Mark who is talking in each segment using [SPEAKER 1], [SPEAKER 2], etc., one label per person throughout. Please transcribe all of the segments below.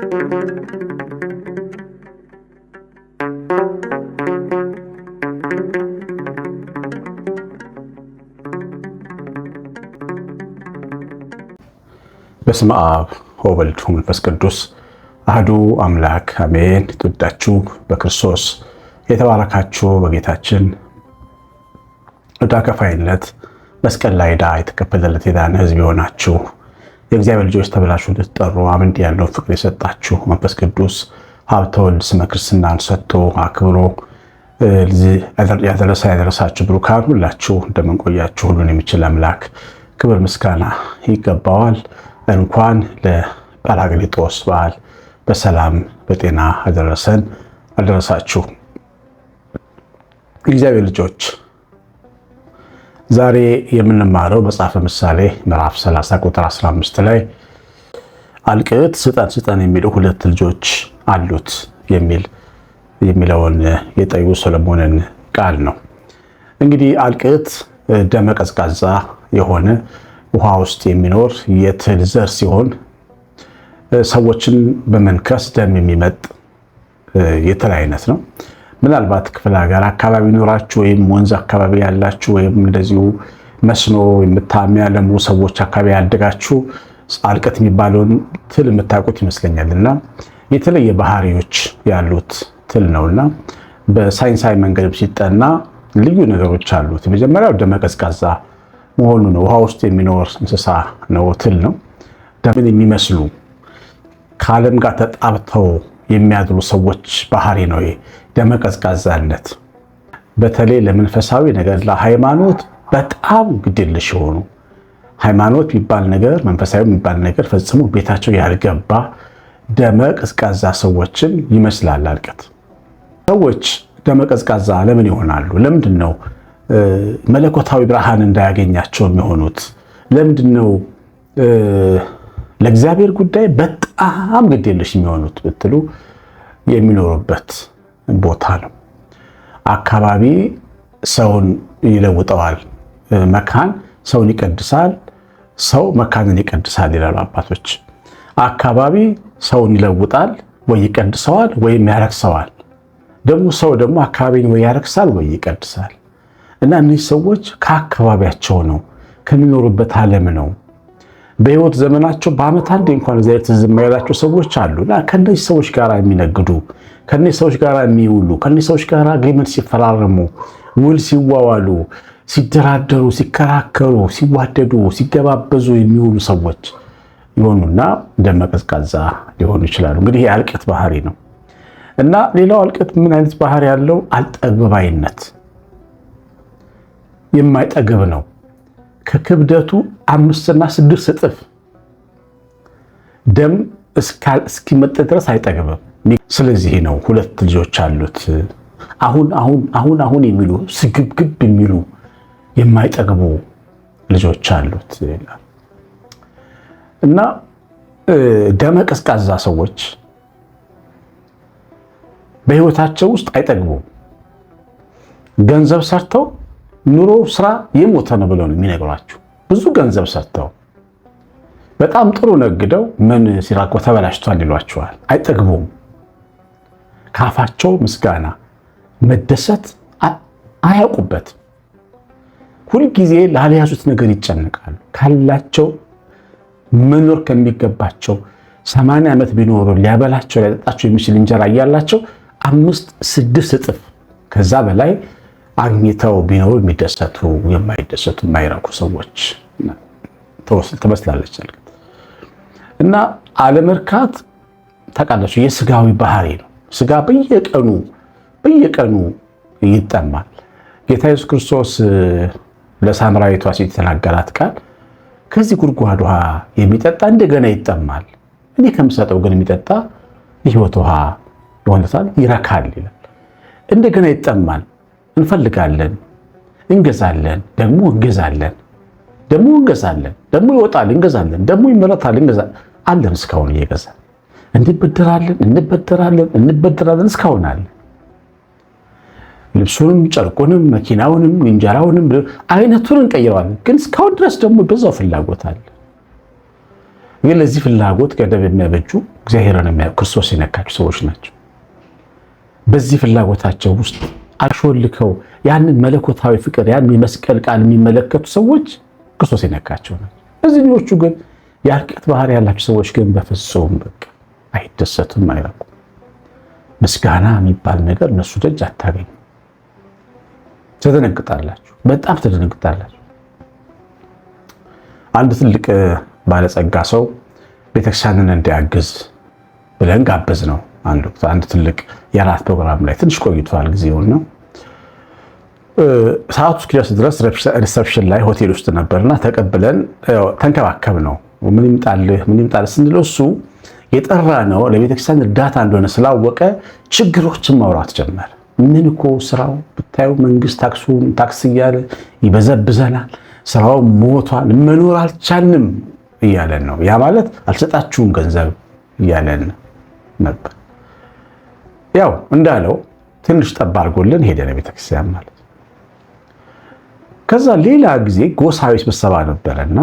[SPEAKER 1] በስመ አብ ወወልድ ወመንፈስ ቅዱስ አሐዱ አምላክ አሜን። ተወዳችሁ በክርስቶስ የተባረካችሁ በጌታችን ዕዳ ከፋይነት መስቀል ላይ ዕዳ የተከፈለለት የዳነ ሕዝብ የሆናችሁ የእግዚአብሔር ልጆች ተብላችሁ እንድትጠሩ አምንድ ያለው ፍቅር የሰጣችሁ መንፈስ ቅዱስ ሀብተ ወልድ ስመ ክርስትናን ሰጥቶ አክብሮ ያደረሳችሁ ብሩካን ሁላችሁ እንደምንቆያችሁ ሁሉን የሚችል አምላክ ክብር ምስጋና ይገባዋል። እንኳን ለጰራቅሊጦስ በዓል በሰላም በጤና አደረሰን አደረሳችሁ። እግዚአብሔር ልጆች ዛሬ የምንማረው መጽሐፈ ምሳሌ ምዕራፍ 30 ቁጥር 15 ላይ አልቅት ስጠን የሚሉ ሁለት ልጆች አሉት የሚለውን የጠቢቡ ሰሎሞንን ቃል ነው። እንግዲህ አልቅት ደመ ቀዝቃዛ የሆነ ውሃ ውስጥ የሚኖር የትል ዘር ሲሆን ሰዎችን በመንከስ ደም የሚመጥ የትል አይነት ነው። ምናልባት ክፍለ ሀገር አካባቢ ኖራችሁ ወይም ወንዝ አካባቢ ያላችሁ ወይም እንደዚሁ መስኖ የምታሚያለሙ ሰዎች አካባቢ ያደጋችሁ አልቅት የሚባለውን ትል የምታውቁት ይመስለኛልና የተለየ ባህሪዎች ያሉት ትል ነውና በሳይንሳዊ መንገድ ሲጠና ልዩ ነገሮች አሉት። የመጀመሪያው ደመ ቀዝቃዛ መሆኑ ነው። ውሃ ውስጥ የሚኖር እንስሳ ነው፣ ትል ነው። ደምን የሚመስሉ ከዓለም ጋር ተጣብተው የሚያድሩ ሰዎች ባህሪ ነው ደመ ቀዝቃዛነት። በተለይ ለመንፈሳዊ ነገር ለሃይማኖት በጣም ግድየለሽ የሆኑ ሃይማኖት የሚባል ነገር መንፈሳዊ የሚባል ነገር ፈጽሞ ቤታቸው ያልገባ ደመ ቀዝቃዛ ሰዎችን ይመስላል አልቅት። ሰዎች ደመ ቀዝቃዛ ለምን ይሆናሉ? ለምንድን ነው መለኮታዊ ብርሃን እንዳያገኛቸው የሚሆኑት? ለምንድን ነው ለእግዚአብሔር ጉዳይ በጣም ግድየለሽ የሚሆኑት ብትሉ የሚኖሩበት ቦታ ነው። አካባቢ ሰውን ይለውጠዋል። መካን ሰውን ይቀድሳል፣ ሰው መካንን ይቀድሳል ይላሉ አባቶች። አካባቢ ሰውን ይለውጣል፣ ወይ ይቀድሰዋል ወይም ያረክሰዋል። ደግሞ ሰው ደግሞ አካባቢን ወይ ያረክሳል ወይ ይቀድሳል። እና እነዚህ ሰዎች ከአካባቢያቸው ነው፣ ከሚኖሩበት ዓለም ነው። በህይወት ዘመናቸው በዓመት አንዴ እንኳን እግዚአብሔር ትዝ የማይላቸው ሰዎች አሉና ከነዚህ ሰዎች ጋር የሚነግዱ፣ ከነዚህ ሰዎች ጋር የሚውሉ፣ ከነዚህ ሰዎች ጋር አግሪመንት ሲፈራረሙ፣ ውል ሲዋዋሉ፣ ሲደራደሩ፣ ሲከራከሩ፣ ሲዋደዱ፣ ሲገባበዙ የሚውሉ ሰዎች ይሆኑና ደመ ቀዝቃዛ ሊሆኑ ይችላሉ። እንግዲህ የአልቅት ባህሪ ነው። እና ሌላው አልቅት ምን አይነት ባህሪ ያለው? አልጠግባይነት፣ የማይጠግብ ነው። ከክብደቱ 5 እና 6 እጥፍ ደም እስኪመጥ ድረስ አይጠግብም። ስለዚህ ነው ሁለት ልጆች አሉት። አሁን የሚሉ ስግብግብ የሚሉ የማይጠግቡ ልጆች አሉት። እና ደመ ቀዝቃዛ ሰዎች በህይወታቸው ውስጥ አይጠግቡም። ገንዘብ ሰርተው ኑሮ ስራ የሞተ ነው ብለው ነው የሚነግሯችሁ። ብዙ ገንዘብ ሰርተው በጣም ጥሩ ነግደው ምን ሲራቆ ተበላሽቷል ይሏቸዋል። አይጠግቡም። ካፋቸው ምስጋና መደሰት አያውቁበት። ሁልጊዜ ላለያዙት ነገር ይጨነቃሉ። ካላቸው መኖር ከሚገባቸው 80 ዓመት ቢኖሩ ሊያበላቸው ሊያጠጣቸው የሚችል እንጀራ እያላቸው 5-6 እጥፍ ከዛ በላይ አግኝተው ቢኖሩ የሚደሰቱ የማይደሰቱ የማይረኩ ሰዎች ትመስላለች አልቅት። እና አለመርካት ታውቃላችሁ የስጋዊ ባህሪ ነው። ስጋ በየቀኑ ይጠማል። ጌታ ኢየሱስ ክርስቶስ ለሳምራዊቷ ሴት የተናገራት ቃል ከዚህ ጉድጓድ ውሃ የሚጠጣ እንደገና ይጠማል፣ እኔ ከምሰጠው ግን የሚጠጣ የሕይወት ውሃ ይሆንለታል፣ ይረካል ይላል። እንደገና ይጠማል። እንፈልጋለን፣ እንገዛለን፣ ደግሞ እንገዛለን፣ ደግሞ ይወጣል፣ እንገዛለን፣ ደግሞ ይመረታል፣ እንገዛለን። አለን እስካሁን እየገዛን እንበደራለን እስካሁን አለን። ልብሱንም ጨርቁንም መኪናውንም እንጀራውንም አይነቱን እንቀይረዋለን፣ ግን እስካሁን ድረስ ደግሞ በዛው ፍላጎት አለ። ግን ለዚህ ፍላጎት ገደብ የሚያበጁ እግዚአብሔርን የሚያውቁ ክርስቶስ የነካቸው ሰዎች ናቸው። በዚህ ፍላጎታቸው ውስጥ አሾልከው ያንን መለኮታዊ ፍቅር ያንን የመስቀል ቃል የሚመለከቱ ሰዎች ክርስቶስ የነካቸው ናቸው። እዚህኞቹ ግን የአርቀት ባህሪ ያላቸው ሰዎች ግን በፍጹም በቃ አይደሰቱም፣ አይረኩም። ምስጋና የሚባል ነገር እነሱ ደጅ አታገኙ። ትደነግጣላችሁ፣ በጣም ትደነግጣላችሁ። አንድ ትልቅ ባለጸጋ ሰው ቤተክርስቲያንን እንዲያግዝ ብለን ጋበዝ ነው። አንድ ትልቅ የራት ፕሮግራም ላይ ትንሽ ቆይቷል ጊዜውን ነው። ሰዓቱ እስኪደርስ ድረስ ሪሰፕሽን ላይ ሆቴል ውስጥ ነበርና ተቀብለን ተንከባከብ ነው። ምን ይምጣልህ ስንለው እሱ የጠራ ነው ለቤተክርስቲያን እርዳታ እንደሆነ ስላወቀ ችግሮችን ማውራት ጀመረ። ምን እኮ ስራው ብታዩ መንግስት ታክስ እያለ ይበዘብዘናል፣ ስራው ሞቷል፣ መኖር አልቻልንም እያለን ነው። ያ ማለት አልሰጣችሁም ገንዘብ እያለን ነበር። ያው እንዳለው ትንሽ ጠብ አድርጎልን ሄደ ለቤተክርስቲያን ማለት። ከዛ ሌላ ጊዜ ጎሳዊ ስብሰባ ነበረና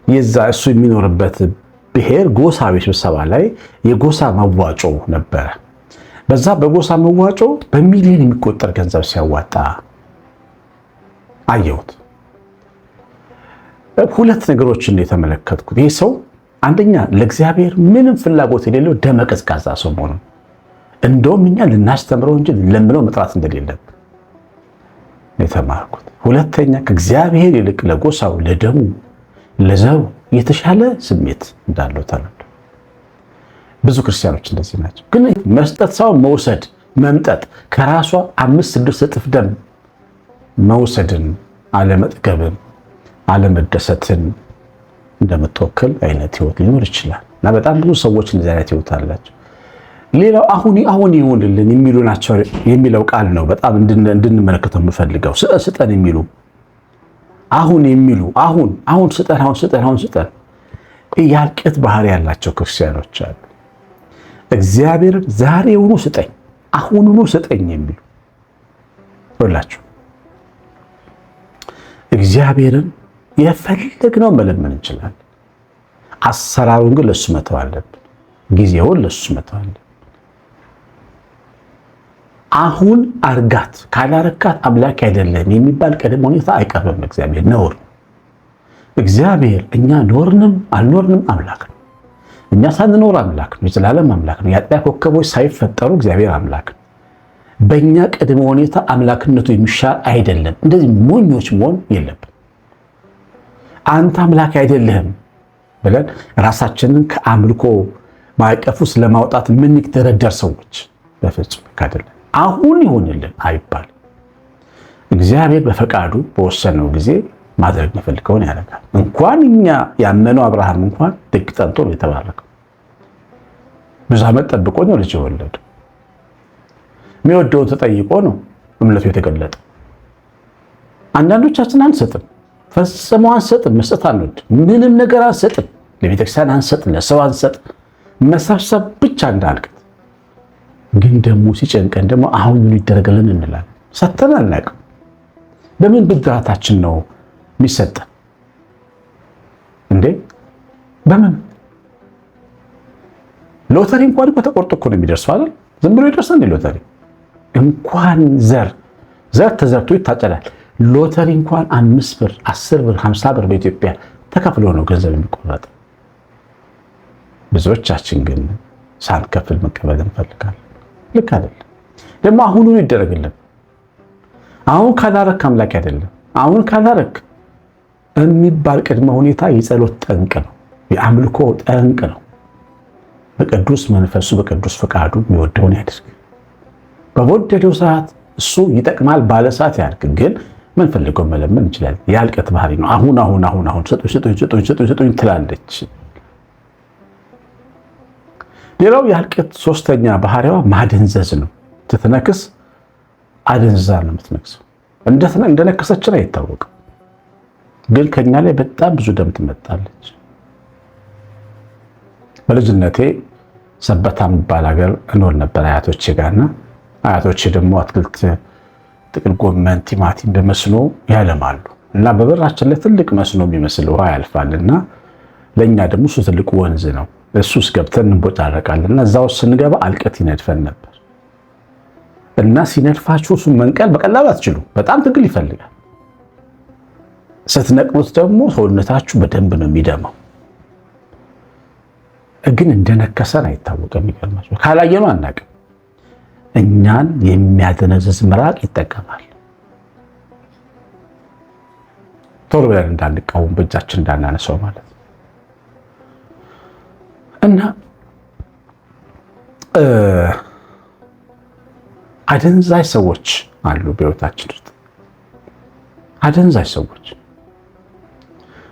[SPEAKER 1] የዛ እሱ የሚኖርበት ብሔር ጎሳዊ ስብሰባ ላይ የጎሳ መዋጮ ነበረ። በዛ በጎሳ መዋጮ በሚሊዮን የሚቆጠር ገንዘብ ሲያዋጣ አየሁት። ሁለት ነገሮችን የተመለከትኩት ይህ ሰው አንደኛ ለእግዚአብሔር ምንም ፍላጎት የሌለው ደመ ቀዝቃዛ ሰው መሆኑ፣ እንደውም እኛ ልናስተምረው እንጂ ለምነው መጥራት እንደሌለብን የተማርኩት። ሁለተኛ ከእግዚአብሔር ይልቅ ለጎሳው፣ ለደሙ፣ ለዘሩ የተሻለ ስሜት እንዳለው ተረዳ። ብዙ ክርስቲያኖች እንደዚህ ናቸው። ግን መስጠት ሳይሆን መውሰድ፣ መምጠጥ፣ ከራሷ 5-6 እጥፍ ደም መውሰድን፣ አለመጥገብን፣ አለመደሰትን እንደምትወክል አይነት ህይወት ሊኖር ይችላል። እና በጣም ብዙ ሰዎች እንደዚህ አይነት ህይወት አላቸው። ሌላው አሁን ይሁንልን የሚሉ ናቸው የሚለው ቃል ነው በጣም እንድንመለከተው የምፈልገው። ስጠን የሚሉ አሁን ስጠን የአልቀት ባህሪ ያላቸው ክርስቲያኖች አሉ። እግዚአብሔርን ዛሬውኑ ስጠኝ፣ አሁኑኑ ስጠኝ የሚሉ ሁላችሁ እግዚአብሔርን የፈለግነው መለመን እንችላለን። አሰራሩን ግን ለሱ መተው አለብን። ጊዜውን ለሱ መተው አለብን። አሁን አርጋት ካላረካት አምላክ አይደለም የሚባል ቅድመ ሁኔታ አይቀርብም። እግዚአብሔር ነውር። እግዚአብሔር እኛ ኖርንም አልኖርንም አምላክ ነው። እኛ ሳንኖር አምላክ ነው። የዘላለም አምላክ ነው። የአጥቢያ ኮከቦች ሳይፈጠሩ እግዚአብሔር አምላክ ነው። በእኛ ቅድመ ሁኔታ አምላክነቱ የሚሻር አይደለም። እንደዚህ ሞኞች መሆን የለብን። አንተ አምላክ አይደለህም ብለን ራሳችንን ከአምልኮ ማዕቀፍ ውስጥ ለማውጣት የምንደረደር ሰዎች በፍጹም አይደለም። አሁን ይሆንልን አይባልም። እግዚአብሔር በፈቃዱ በወሰነው ጊዜ ማድረግ የሚፈልገውን ያደርጋል። እንኳን እኛ ያመነው አብርሃም እንኳን ድግ ጠንቶ ነው የተባረከው። ብዙ ዓመት ጠብቆ ነው ልጅ የወለደው። የሚወደውን ተጠይቆ ነው እምነቱ የተገለጠው። አንዳንዶቻችን አንሰጥም፣ ፈጽሞ አንሰጥም። መስጠት አንወድ፣ ምንም ነገር አንሰጥም። ለቤተክርስቲያን አንሰጥም፣ ለሰው አንሰጥም። መሰብሰብ ብቻ እንዳልቀት። ግን ደግሞ ሲጨንቀን ደግሞ አሁን ምን ይደረግልን እንላለን። ሰተን አናውቅም። በምን ብድራታችን ነው የሚሰጠን እንዴ? በምን ሎተሪ እንኳን እኮ ተቆርጦ እኮ ነው የሚደርሰው አይደል? ዝም ብሎ ይደርሳል ሎተሪ እንኳን ዘር ተዘርቶ ይታጨዳል። ሎተሪ እንኳን 5 ብር፣ 10 ብር፣ 50 ብር በኢትዮጵያ ተከፍሎ ነው ገንዘብ የሚቆረጥ። ብዙዎቻችን ግን ሳንከፍል መቀበል እንፈልጋለን። ልክ አይደለም። ደግሞ አሁኑን ይደረግልን። አሁን ካላረክ አምላክ አይደለም። አሁን ካላረክ የሚባል ቅድመ ሁኔታ የጸሎት ጠንቅ ነው፣ የአምልኮ ጠንቅ ነው። በቅዱስ መንፈሱ በቅዱስ ፈቃዱ የሚወደውን ያድርግ። በወደደው ሰዓት እሱ ይጠቅማል ባለ ሰዓት ያድርግ። ግን ምን ፈልገው መለመን እንችላለን። የአልቀት ባህሪ ነው። አሁን ስጡኝ ትላለች። ሌላው የአልቀት ሶስተኛ ባህሪዋ ማደንዘዝ ነው። ስትነክስ አደንዝዛ ነው የምትነክሰው። እንደነከሰችን አይታወቅም፣ ግን ከኛ ላይ በጣም ብዙ ደም ትመጣለች። በልጅነቴ ሰበታ የሚባል ሀገር እኖር ነበር አያቶቼ ጋርና አያቶቼ ደግሞ አትክልት፣ ጥቅል ጎመን፣ ቲማቲም በመስኖ ያለማሉ እና በበራችን ላይ ትልቅ መስኖ የሚመስል ውሃ ያልፋልና ለእኛ ደግሞ እሱ ትልቅ ወንዝ ነው እሱ ውስጥ ገብተን እንቦጫረቃለን እና እዛ ውስጥ ስንገባ አልቀት ይነድፈን ነበር እና ሲነድፋችሁ እሱን መንቀል በቀላሉ አትችሉ። በጣም ትግል ይፈልጋል። ስትነቅሉት ደግሞ ሰውነታችሁ በደንብ ነው የሚደማው። ግን እንደነከሰን አይታወቅም። የሚገርማችሁ ካላየነው አናውቅም። እኛን የሚያደነዝዝ ምራቅ ይጠቀማል። ቶሎ ብለን እንዳንቃወም በእጃችን እንዳናነሳው ማለት ነው። እና አደንዛዥ ሰዎች አሉ በሕይወታችን ውስጥ። አደንዛዥ ሰዎች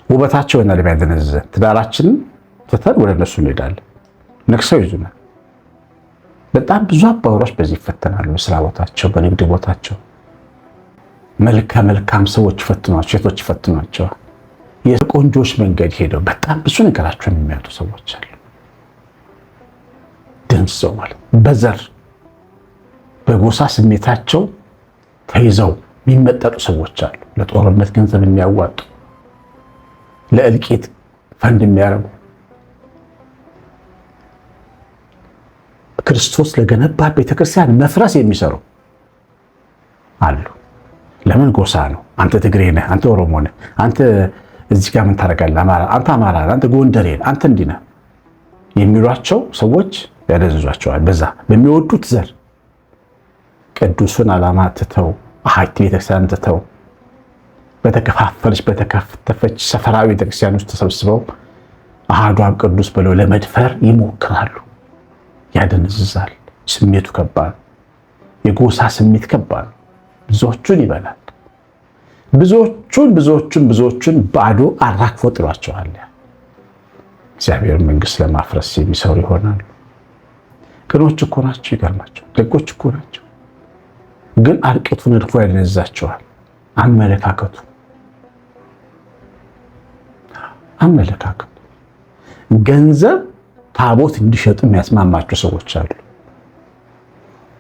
[SPEAKER 1] ውበታቸው እና ለሚያደነዝዘን ትዳራችንን ትተን ወደ እነሱ እንሄዳለን። ነክሰው ይዙናል። በጣም ብዙ አባወራዎች በዚህ ይፈተናሉ። በስራ ቦታቸው፣ በንግድ ቦታቸው መልካም ሰዎች ይፈትኗቸው፣ ሴቶች ይፈትኗቸዋል። የቆንጆች መንገድ ሄደው በጣም ብዙ ነገራቸውን የሚያጡ ሰዎች አሉ። ደንዝዘው ማለት በዘር በጎሳ ስሜታቸው ተይዘው የሚመጠጡ ሰዎች አሉ። ለጦርነት ገንዘብ የሚያዋጡ፣ ለእልቂት ፈንድ የሚያረጉ፣ ክርስቶስ ለገነባ ቤተክርስቲያን መፍረስ የሚሰሩ አሉ። ለምን? ጎሳ ነው። አንተ ትግሬ ነህ፣ አንተ ኦሮሞ ነህ፣ አንተ እዚህ ጋር ምን ታደርጋለህ? አንተ አማራ ነህ፣ አንተ ጎንደሬ ነህ፣ አንተ እንዲህ ነህ የሚሏቸው ሰዎች ያደንዟቸዋል። በዛ በሚወዱት ዘር ቅዱሱን ዓላማ ትተው አሐቲ ቤተክርስቲያን ትተው በተከፋፈለች በተከፈተፈች ሰፈራዊ ቤተክርስቲያን ውስጥ ተሰብስበው አሐዱ አብ ቅዱስ ብለው ለመድፈር ይሞክራሉ። ያደነዝዛል። ስሜቱ ከባድ፣ የጎሳ ስሜት ከባድ፣ ብዙዎቹን ይበላል። ብዙዎቹን ባዶ አራግፎ ጥሏቸዋል። እግዚአብሔር መንግስት ለማፍረስ የሚሰሩ ይሆናሉ። ቅኖች እኮ ናቸው፣ ይገርማቸው፣ ደጎች እኮ ናቸው። ግን አልቅቱን እርፎ ያደነዛቸዋል። አመለካከቱ ገንዘብ ታቦት እንዲሸጡ የሚያስማማቸው ሰዎች አሉ።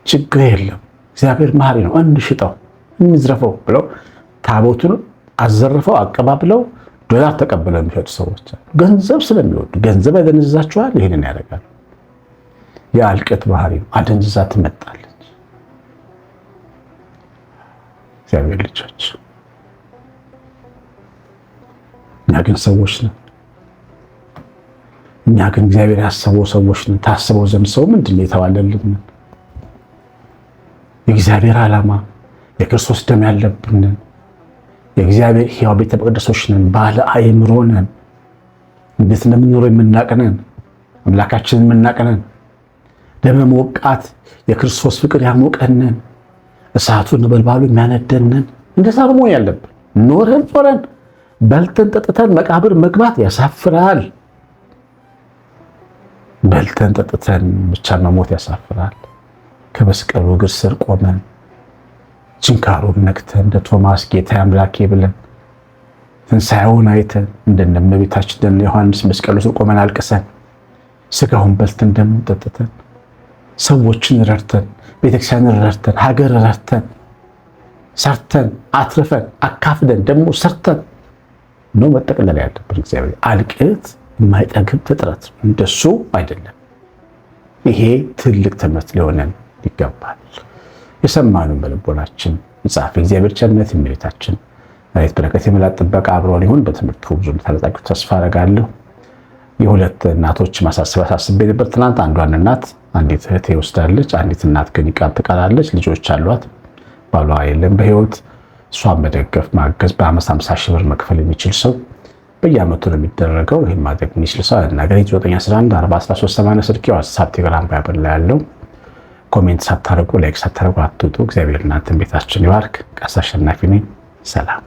[SPEAKER 1] ችግር የለም እግዚአብሔር መሐሪ ነው፣ እንሽጠው እንዝረፈው ብለው ታቦቱን አዘርፈው አቀባብለው ዶላር ተቀብለው የሚሸጡ ሰዎች አሉ። ገንዘብ ስለሚወዱ ገንዘብ ያደነዝዛቸዋል። ይህንን ያደርጋሉ። የአልቅት ባህሪ ነው። አደንዝዛ ትመጣለች። እግዚአብሔር ልጆች፣ እኛ ግን ሰዎች ነን። እኛ ግን እግዚአብሔር ያሰበው ሰዎች ነን። ታስበው ዘንድ ሰው ምንድን ነው የተባለልን? የእግዚአብሔር ዓላማ የክርስቶስ ደም ያለብን የእግዚአብሔር ሕያው ቤተ መቅደሶች ነን። ባለ አእምሮ ነን። እንዴት እንደምንኖረው የምናቀነን አምላካችንን የምናቀነን ደመ ሞቃት የክርስቶስ ፍቅር ያሞቀንን እሳቱን ነበልባሉ የሚያነደንን እንደዛ ነው መሆን ያለብን። ኖረን በልተን ጠጥተን መቃብር መግባት ያሳፍራል። በልተን ጠጥተን ብቻ መሞት ያሳፍራል። ከመስቀሉ እግር ስር ቆመን ችንካሩን ነክተን እንደ ቶማስ ጌታ አምላኬ ብለን ትንሣኤውን አይተን እንደነ እመቤታችን እንደነ ዮሐንስ መስቀሉ ስር ቆመን አልቅሰን ስጋውን በልተን ደሙን ጠጥተን ሰዎችን ረድተን ቤተክርስቲያንን ረድተን ሀገር ረድተን ሰርተን አትርፈን አካፍለን ደግሞ ሰርተን ነው መጠቅለል ያለብን። እግዚአብሔር አልቅት የማይጠግብ ፍጥረት እንደሱ አይደለም። ይሄ ትልቅ ትምህርት ሊሆነን ይገባል። የሰማነውን በልቦናችን ይጻፍ። እግዚአብሔር ቸርነት እመቤታችን ራይት በረከት የመላት ጥበቃ አብሮን ይሁን። በትምህርቱ ብዙ ታላላችሁ ተስፋ አደርጋለሁ። የሁለት እናቶች ማሳሰቢያ አሳስቤ ነበር ትናንት። አንዷን እናት አንዲት እህቴ ወስዳለች። አንዲት እናት ግን ትቀራለች። ልጆች አሏት፣ ባሏ የለም በህይወት። እሷን መደገፍ ማገዝ በአመት 50 ሺህ ብር መክፈል የሚችል ሰው በየአመቱ ነው የሚደረገው። ይህን ማድረግ የሚችል ሰው ነገር 911 41380 ስልክ ዋትስአፕ ቴሌግራም ባይበል ላይ ያለው ኮሜንት ሳታረጉ ላይክ ሳታረጉ አትውጡ። እግዚአብሔር እናንተን ቤታችን ይባርክ። ቀሲስ አሸናፊ ነኝ። ሰላም